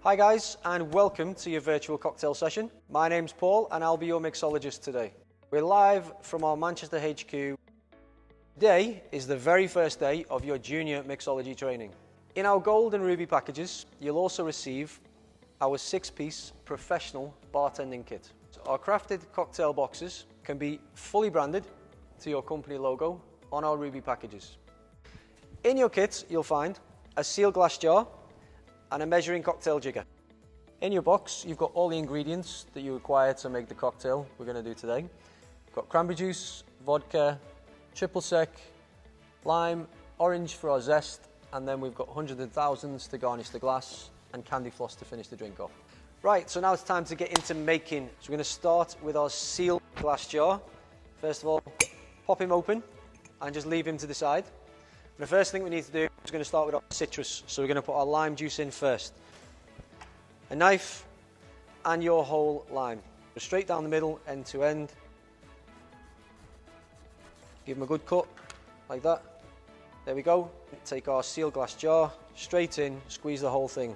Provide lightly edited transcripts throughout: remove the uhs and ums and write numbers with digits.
Hi guys, and welcome to your virtual cocktail session. My name's Paul and I'll be your mixologist today. We're live from our Manchester HQ. Today is the very first day of your junior mixology training. In our gold and ruby packages, you'll also receive our 6-piece professional bartending kit. So our crafted cocktail boxes can be fully branded to your company logo on our ruby packages. In your kit, you'll find a sealed glass jar and a measuring cocktail jigger. In your box, you've got all the ingredients that you require to make the cocktail we're going to do today. We've got cranberry juice, vodka, triple sec, lime, orange for our zest, and then we've got hundreds and thousands to garnish the glass and candy floss to finish the drink off. Right, so now it's time to get into making. So we're going to start with our sealed glass jar. First of all, pop him open and just leave him to the side. The first thing we need to do is going to start with our citrus. So we're going to put our lime juice in first. A knife and your whole lime. Go straight down the middle, end to end. Give them a good cut, like that. There we go. Take our sealed glass jar, straight in, squeeze the whole thing.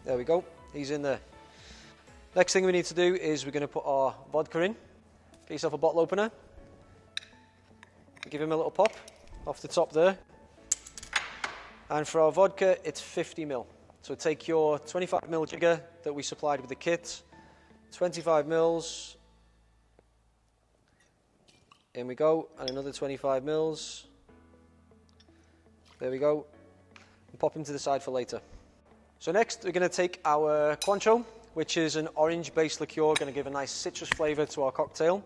There we go, he's in there. Next thing we need to do is we're going to put our vodka in. Get yourself a bottle opener. Give him a little pop off the top there. And for our vodka, it's 50 ml. So take your 25 ml jigger that we supplied with the kit, 25 mils. In we go, and another 25 mils. There we go. And pop him to the side for later. So next, we're going to take our Cointreau, which is an orange-based liqueur, going to give a nice citrus flavour to our cocktail.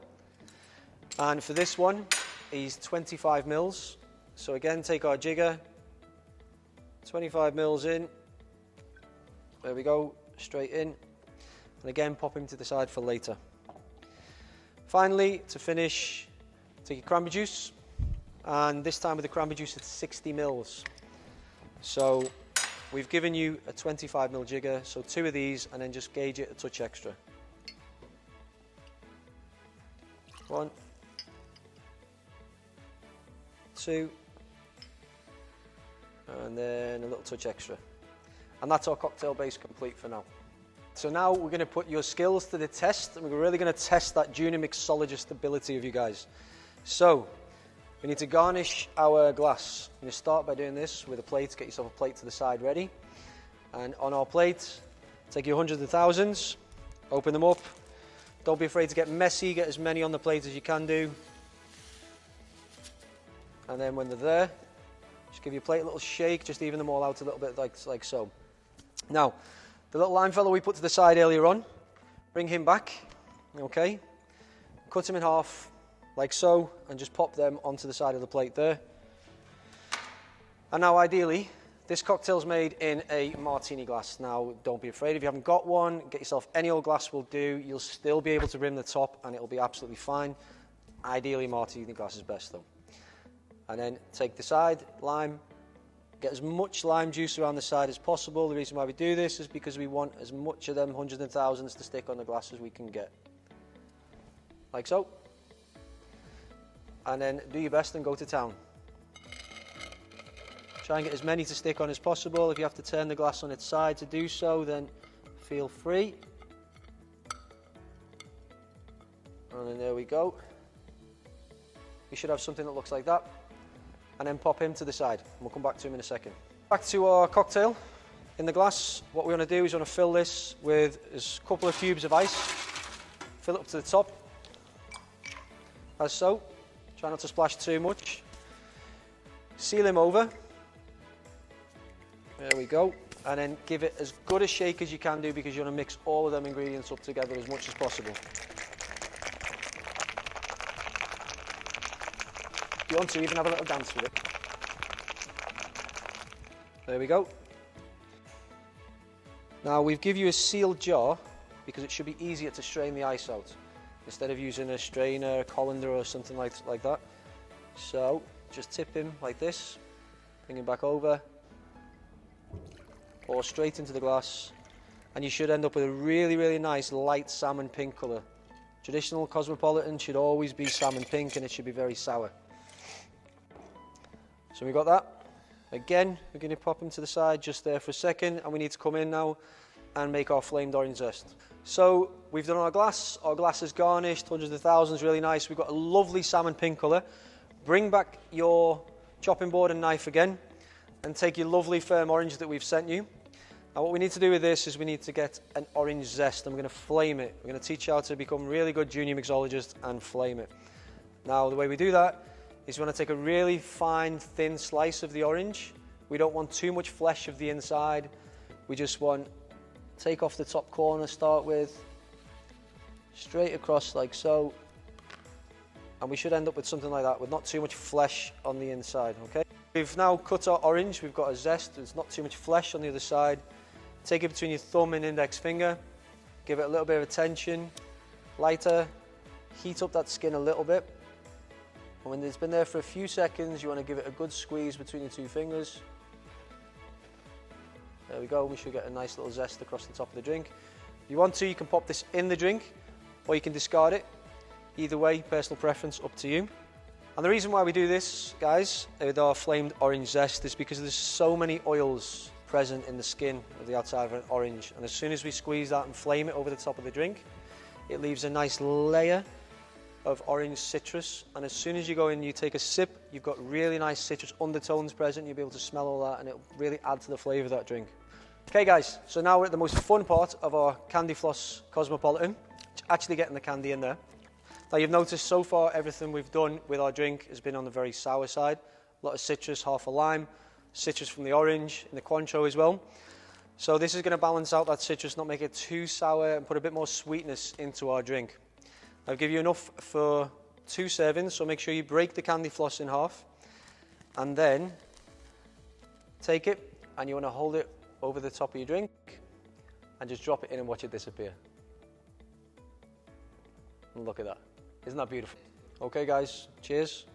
And for this one, is 25 mils. So again, take our jigger, 25 mils in. There we go, straight in. And again, pop him to the side for later. Finally, to finish, take your cranberry juice. And this time with the cranberry juice, it's 60 mils. So we've given you a 25 ml jigger, so 2 of these, and then just gauge it a touch extra. 1, 2, and then a little touch extra. And that's our cocktail base complete for now. So now we're going to put your skills to the test, and we're really going to test that junior mixologist ability of you guys. So we need to garnish our glass. I'm going to start by doing this with a plate. Get yourself a plate to the side ready. And on our plate, take your hundreds and thousands, open them up. Don't be afraid to get messy, get as many on the plate as you can do. And then when they're there, just give your plate a little shake, just even them all out a little bit like so. Now, the little lime fellow we put to the side earlier on, bring him back, okay? Cut him in half, like so, and just pop them onto the side of the plate there. And now ideally, this cocktail's made in a martini glass. Now, don't be afraid, if you haven't got one, get yourself any old glass will do. You'll still be able to rim the top and it'll be absolutely fine. Ideally, martini glass is best though. And then take the side, lime, get as much lime juice around the side as possible. The reason why we do this is because we want as much of them hundreds and thousands to stick on the glass as we can get. Like so. And then do your best and go to town. Try and get as many to stick on as possible. If you have to turn the glass on its side to do so, then feel free. And then there we go. You should have something that looks like that. And then pop him to the side. And we'll come back to him in a second. Back to our cocktail. In the glass, what we want to do is we want to fill this with a couple of cubes of ice. Fill it up to the top. As so. Try not to splash too much. Seal him over. There we go. And then give it as good a shake as you can do because you want to mix all of them ingredients up together as much as possible. If you want to, even have a little dance with it. There we go. Now we've given you a sealed jar because it should be easier to strain the ice out instead of using a strainer, a colander or something like that. So just tip him like this, bring him back over, pour straight into the glass, and you should end up with a really, really nice light salmon pink colour. Traditional cosmopolitan should always be salmon pink and it should be very sour. So we got that. Again, we're going to pop them to the side just there for a second, and we need to come in now and make our flamed orange zest. So we've done our glass is garnished, hundreds of thousands, really nice. We've got a lovely salmon pink colour. Bring back your chopping board and knife again, and take your lovely firm orange that we've sent you. Now what we need to do with this is we need to get an orange zest, and we're going to flame it. We're going to teach you how to become really good junior mixologists and flame it. Now the way we do that is we want to take a really fine, thin slice of the orange. We don't want too much flesh of the inside. We just want, take off the top corner, start with, straight across like so. And we should end up with something like that, with not too much flesh on the inside, okay? We've now cut our orange, we've got a zest, there's not too much flesh on the other side. Take it between your thumb and index finger, give it a little bit of attention, lighter, heat up that skin a little bit. And when it's been there for a few seconds, you want to give it a good squeeze between your two fingers. There we go, we should get a nice little zest across the top of the drink. If you want to, you can pop this in the drink, or you can discard it. Either way, personal preference, up to you. And the reason why we do this, guys, with our flamed orange zest is because there's so many oils present in the skin of the outside of an orange. And as soon as we squeeze that and flame it over the top of the drink, it leaves a nice layer of orange citrus, and as soon as you go in, you take a sip, you've got really nice citrus undertones present. You'll be able to smell all that, and it'll really add to the flavour of that drink. Okay guys, so now we're at the most fun part of our candy floss cosmopolitan, actually getting the candy in there. Now you've noticed so far everything we've done with our drink has been on the very sour side. A lot of citrus, half a lime, citrus from the orange, and the Cointreau as well. So this is going to balance out that citrus, not make it too sour, and put a bit more sweetness into our drink. I'll give you enough for 2 servings, so make sure you break the candy floss in half, and then take it, and you want to hold it over the top of your drink, and just drop it in and watch it disappear. And look at that. Isn't that beautiful? Okay guys, cheers.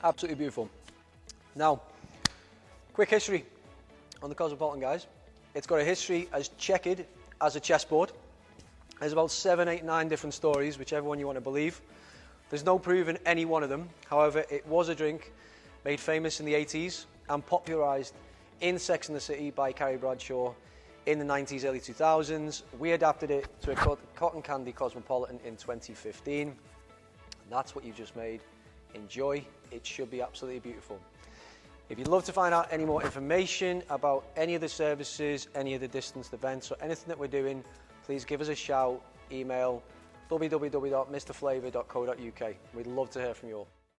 Absolutely beautiful. Now, quick history on the Cosmopolitan, guys. It's got a history as checkered as a chessboard. There's about 7, 8, 9 different stories, whichever one you want to believe. There's no proof in any one of them. However, it was a drink made famous in the 80s and popularised in Sex and the City by Carrie Bradshaw in the 90s, early 2000s. We adapted it to a cotton candy cosmopolitan in 2015. And that's what you just made. Enjoy. It should be absolutely beautiful. If you'd love to find out any more information about any of the services, any of the distanced events, or anything that we're doing, please give us a shout, email www.mrflavor.co.uk. We'd love to hear from you all.